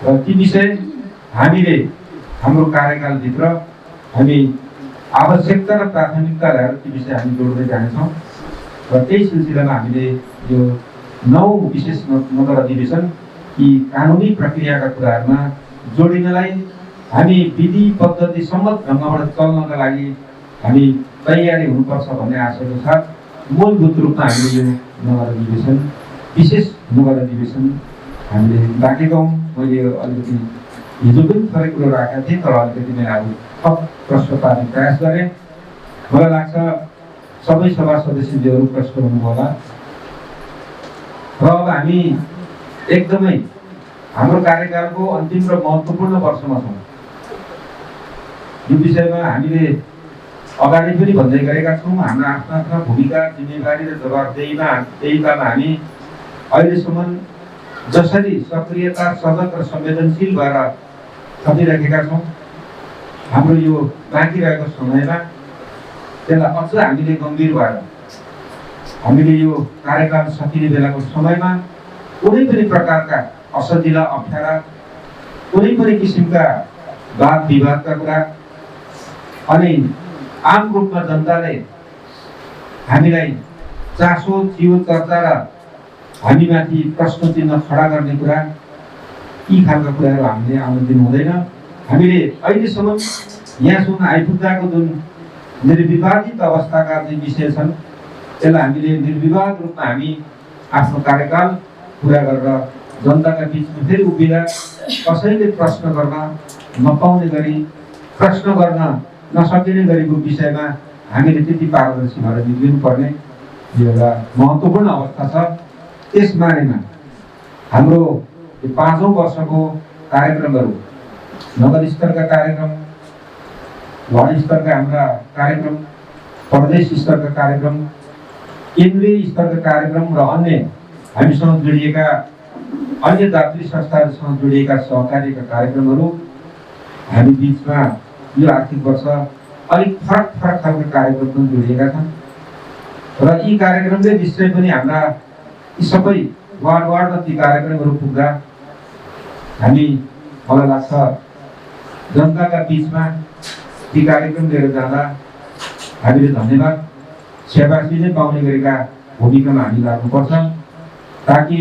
र ती विषय हामीले हाम्रो कार्यकालभित्र हामी आवश्यकता र प्राथमिकता ल्याएर ती विषय हामी जोड्दै जानेछौँ र त्यही सिलसिलामा हामीले यो 9 विशेष नगर अधिवेशन यी कानुनी प्रक्रियाका कुराहरूमा जोडिनलाई हामी विधि पद्धति सम्मत ढङ्गबाट चल्नका लागि हामी तयारी हुनुपर्छ भन्ने आशयको साथ मूलभूत रूपमा हामीले यो नगर अधिवेशन, विशेष नगर अधिवेशन हामीले राखेका हौँ। मैले अलिकति हिजो पनि थोरै कुरो राखेका थिएँ तर अलिकति मैले अब थप प्रश्न पार्ने प्रयास गरेँ। मलाई लाग्छ सबै सभा सदस्यज्यूहरू प्रश्न हुनुभयो होला र अब हामी एकदमै हाम्रो कार्यकालको अन्तिम र महत्त्वपूर्ण वर्षमा छौँ। यो विषयमा हामीले अगाडि पनि भन्दै गरेका छौँ। हाम्रा आफ्ना भूमिका, जिम्मेवारी र जवाबदेहीतामा हामी अहिलेसम्म जसरी सक्रियता, सजग र संवेदनशील भएर खटिराखेका छौँ, हाम्रो यो बाँकी रहेको समयमा त्यसलाई अझ हामीले गम्भीर भएर हामीले यो कार्यकाल सकिने बेलाको समयमा कुनै पनि प्रकारका असजिला अप्ठ्यारा, कुनै पनि किसिमका वाद विवादका कुरा अनि आम रूपमा जनताले हामीलाई चासो चियो चर्चा र हामीमाथि प्रश्न चिन्ह खडा गर्ने कुरा, यी खालका कुराहरू हामीले आउन दिनु हुँदैन। हामीले अहिलेसम्म यहाँसम्म आइपुग्दाको जुन निर्विवादित अवस्थाका जुन विषय छन् त्यसलाई हामीले निर्विवाद रूपमा हामी आफ्नो कार्यकाल पुरा गरेर जनताका बिचमा फेरि उभिँदा कसैले प्रश्न गर्न नपाउने गरी, प्रश्न गर्न नसकिने गरीको विषयमा हामीले त्यति पारदर्शी भएर निक्लिनुपर्ने यो एउटा महत्त्वपूर्ण अवस्था छ। त्यस बारेमा हाम्रो 5औं वर्षको कार्यक्रमहरू, नगर स्तरका कार्यक्रम, वार्ड स्तरका हाम्रा कार्यक्रम, प्रदेश स्तरका कार्यक्रम, केन्द्रीय स्तरका कार्यक्रम र अन्य हामीसँग जोडिएका अन्य दात्री संस्थाहरूसँग जोडिएका सहकारीका कार्यक्रमहरू हामी बिचमा यो आर्थिक वर्ष अलिक फरक फरक खालका कार्यक्रम पनि जोडिएका छन् र यी कार्यक्रमले निश्चय पनि हाम्रा यी सबै वार्डमा ती कार्यक्रमहरू पुग्दा हामी, मलाई लाग्छ, जनताका बिचमा ती कार्यक्रम लिएर जाँदा हामीले धन्यवाद स्याबासी नै पाउने गरेका भूमिकामा हामी लाग्नुपर्छ, ताकि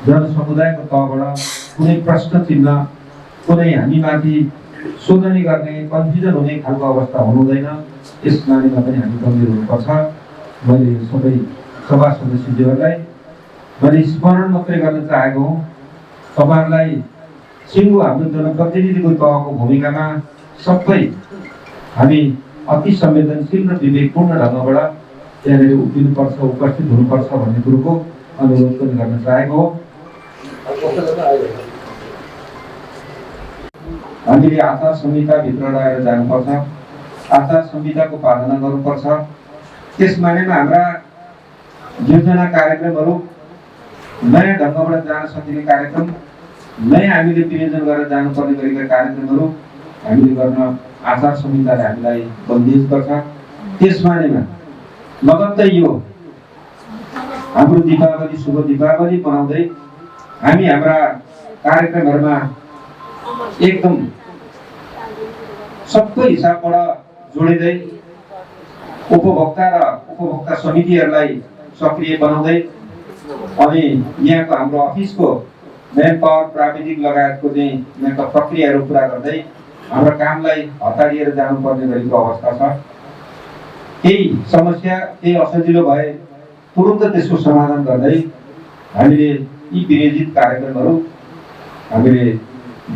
जनसमुदायको तहबाट कुनै प्रश्न चिन्ह, कुनै हामीमाथि सोधनी गर्ने, कन्फ्युजन हुने खालको अवस्था हुनु हुँदैन। यस बारेमा पनि हामी गम्भीर हुनुपर्छ। मैले सबै सभा सदस्यज्यूहरूलाई मैले स्मरण मात्रै गर्न चाहेको हुँ, तपाईँहरूलाई सिङ्गो हाम्रो जनप्रतिनिधिको तहको भूमिकामा सबै हामी अति संवेदनशील र विवेकपूर्ण ढङ्गबाट त्यहाँनिर उभिनुपर्छ, उपस्थित हुनुपर्छ भन्ने कुरोको अनुरोध पनि गर्न चाहेको हो। हामीले आचार संहिताभित्र रहेर जानुपर्छ, आचार संहिताको पालना गर्नुपर्छ। त्यस मानेमा हाम्रा योजना कार्यक्रमहरू नयाँ ढङ्गबाट जान सकिने कार्यक्रम, नयाँ हामीले विनियोजन गरेर जानुपर्ने गरेका कार्यक्रमहरू हामीले गर्न आचार संहिताले हामीलाई बन्देज गर्छ। त्यस मानेमा लगत्तै यो हाम्रो दीपावली, शुभ दीपावली मनाउँदै हामी हाम्रा कार्यक्रमहरूमा एकदम सबै हिसाबबाट जोडिँदै उपभोक्ता र उपभोक्ता समितिहरूलाई सक्रिय बनाउँदै अनि यहाँको हाम्रो अफिसको मेन पावर, प्राविधिक लगायतको चाहिँ यहाँका प्रक्रियाहरू पुरा गर्दै हाम्रो कामलाई हतारिएर जानुपर्ने गरेको अवस्था छ। केही समस्या, केही असजिलो भए तुरुन्त त्यसको समाधान गर्दै हामीले यी विनियोजित कार्यक्रमहरू हामीले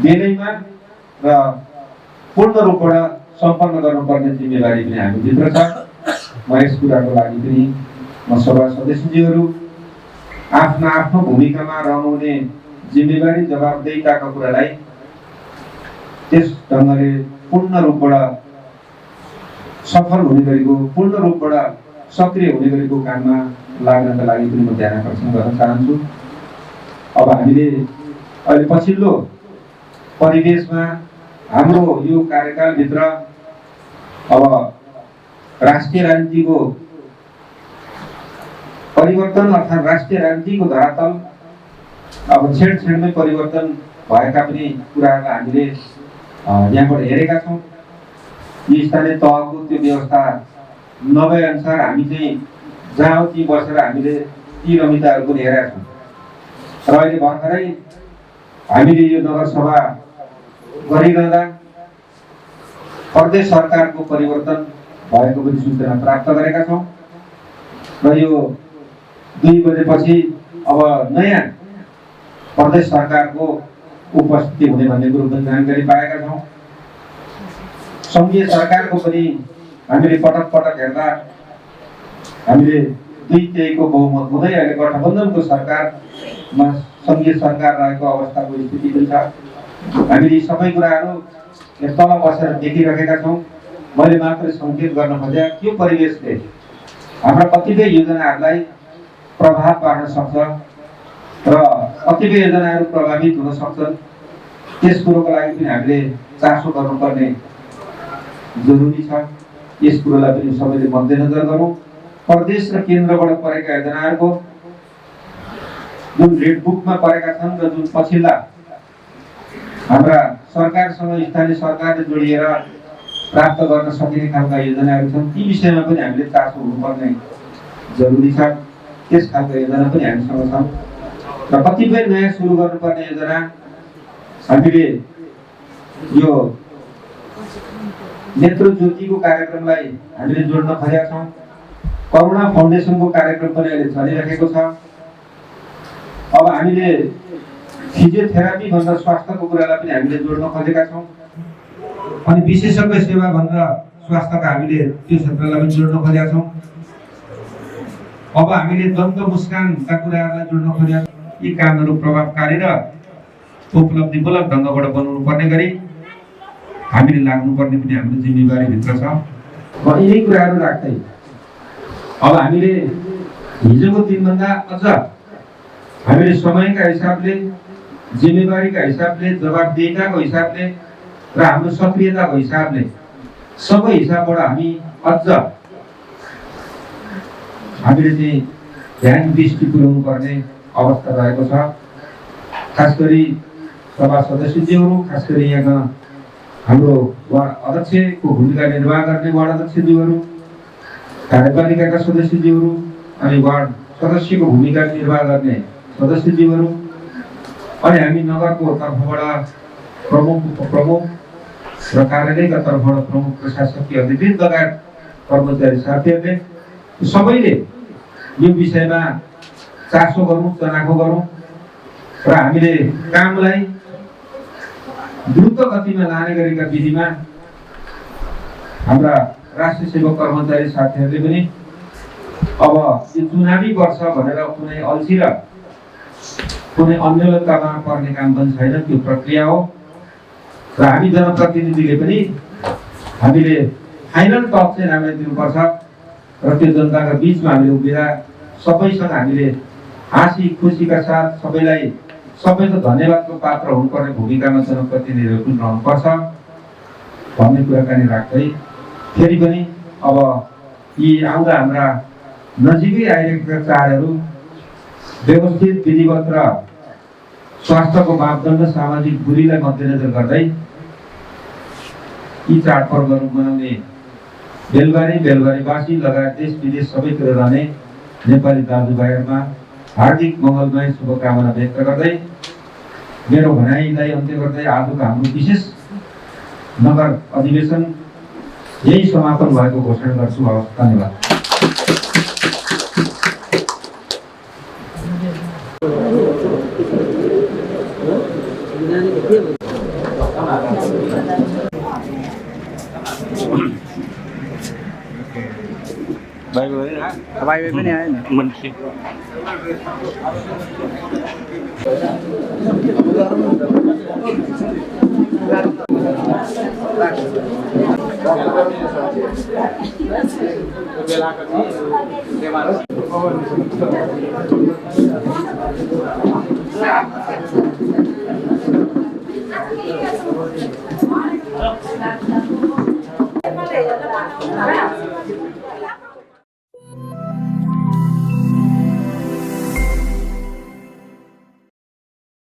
बेलैमा र पूर्ण रूपबाट सम्पन्न गर्नुपर्ने जिम्मेवारी पनि हामीभित्र छ। म यस कुराको लागि पनि म सभा सदस्यज्यूहरू आफ्नो आफ्नो भूमिकामा रहनुहुने जिम्मेवारी, जवाबदेहिताको कुरालाई त्यस ढङ्गले पूर्ण रूपबाट सफल हुने गरेको, पूर्ण रूपबाट सक्रिय हुने गरेको काममा लाग्नका लागि पनि म ध्यान आकर्षण गर्न चाहन्छु। अब हामीले अहिले पछिल्लो परिवेशमा हाम्रो यो कार्यकालभित्र अब राष्ट्रिय राजनीतिको परिवर्तन अर्थात् राष्ट्रिय राजनीतिको धरातल अब छेडछेडमै परिवर्तन भएका पनि कुराहरूलाई हामीले यहाँबाट हेरेका छौँ। यी स्थानीय तहको त्यो व्यवस्था नभए अनुसार हामी चाहिँ जहाँ ती बसेर हामीले ती रमिताहरू पनि हेरेका छौँ। र अहिले भर्खरै हामीले यो नगरसभा गरिरहँदा प्रदेश सरकारको परिवर्तन भएको पनि सूचना प्राप्त गरेका छौँ र यो 2 बजेपछि अब नयाँ प्रदेश सरकारको उपस्थिति हुने भन्ने कुरो पनि जानकारी पाएका छौँ। सङ्घीय सरकारको पनि हामीले पटक पटक हेर्दा हामीले 2/3 बहुमत हुँदै अहिले गठबन्धनको सरकारमा सङ्घीय सरकार रहेको अवस्थाको स्थिति पनि छ। हामीले सबै कुराहरू तल बसेर देखिरहेका छौँ। मैले मात्र सङ्केत गर्न खोजेँ त्यो परिवेशले हाम्रा कतिपय योजनाहरूलाई प्रभाव पार्न सक्छ र कतिपय योजनाहरू प्रभावित हुन सक्छन्। त्यस कुरोको लागि पनि हामीले चासो गर्नुपर्ने जरुरी छ। यस कुरोलाई पनि सबैले मध्यनजर गरौँ। प्रदेश र केन्द्रबाट परेका योजनाहरूको जुन रेड बुकमा परेका छन् र जुन पछिल्ला हाम्रा सरकारसँग स्थानीय सरकारले जोडिएर प्राप्त गर्न सकिने खालका योजनाहरू छन्, ती विषयमा पनि हामीले चासो हुनुपर्ने जरुरी छ। त्यस खालको योजना पनि हामीसँग छ र कतिपय नयाँ सुरु गर्नुपर्ने योजना हामीले यो नेत्र ज्योतिको कार्यक्रमलाई हामीले जोड्न खोजेका छौँ। करुणा फाउन्डेसनको कार्यक्रम पनि अहिले चलिरहेको छ। अब हामीले फिजियोथेरापी भनेर स्वास्थ्यको कुरालाई पनि हामीले जोड्न खोजेका छौँ। अनि विशेषज्ञ सेवा भनेर स्वास्थ्यका हामीले त्यो क्षेत्रलाई पनि जोड्न खोजेका छौँ। अब हामीले दन्त मुस्कानका कुराहरूलाई जोड्न खोजेका छौँ। यी कामहरू प्रभावकारी र उपलब्धिमूलक ढङ्गबाट बनाउनु पर्ने गरी हामीले लाग्नुपर्ने पनि हाम्रो जिम्मेवारीभित्र छ। म यही कुराहरू राख्दै अब हामीले हिजोको दिनभन्दा अझ हामीले समयका हिसाबले, जिम्मेवारीका हिसाबले, जवाबदेहिताको हिसाबले र हाम्रो सक्रियताको हिसाबले सबै हिसाबबाट हामीले चाहिँ ध्यान दृष्टि पुर्याउनु पर्ने अवस्था रहेको छ। खास गरी सभा सदस्यज्यूहरू, खास गरी यहाँका हाम्रो वार्ड अध्यक्षको भूमिका निर्वाह गर्ने वार्ड अध्यक्षज्यूहरू, कार्यपालिकाका सदस्यज्यूहरू अनि वार्ड सदस्यको भूमिका निर्वाह गर्ने सदस्यज्यूहरू अनि हामी नगरको तर्फबाट प्रमुख, उपप्रमुख र कार्यालयका तर्फबाट प्रमुख प्रशासकीय अधिकृत लगायत कर्मचारी साथीहरूले सबैले यो विषयमा चासो गरौँ, चनाखो गरौँ र हामीले कामलाई द्रुत गतिमा लाने गरेका विधिमा हाम्रा राष्ट्रिय सेवक कर्मचारी साथीहरूले पनि अब यो चुनावी वर्ष भनेर कुनै अल्छी र कुनै अन्यलतामा पर्ने काम पनि छैन, त्यो प्रक्रिया हो। र हामी जनप्रतिनिधिले पनि हामीले फाइनल टच चाहिँ हामीले दिनुपर्छ र त्यो जनताका बिचमा हामीले उभिँदा सबैसँग हामीले हाँसी खुसीका साथ सबैको धन्यवादको पात्र हुनुपर्ने भूमिकामा जनप्रतिनिधिहरू पनि रहनुपर्छ भन्ने कुराकानी राख्दै फेरि पनि अब यी आउँदा हाम्रा नजिकै आइरहेका चाडहरू व्यवस्थित, विधिवत र स्वास्थ्यको मापदण्ड, सामाजिक दूरीलाई मध्यनजर गर्दै यी चाडपर्वहरू मनाउने बेलबारीवासी लगायत देश विदेश सबैतिर रहने नेपाली दाजुभाइहरूमा हार्दिक मङ्गलमय शुभकामना व्यक्त गर्दै मेरो भनाइलाई अन्त्य गर्दै आजको हाम्रो विशेष नगर अधिवेशन यही समापन भएको घोषणा गर्छु। धन्यवाद। भाइ पनि आयो नि मन्त्री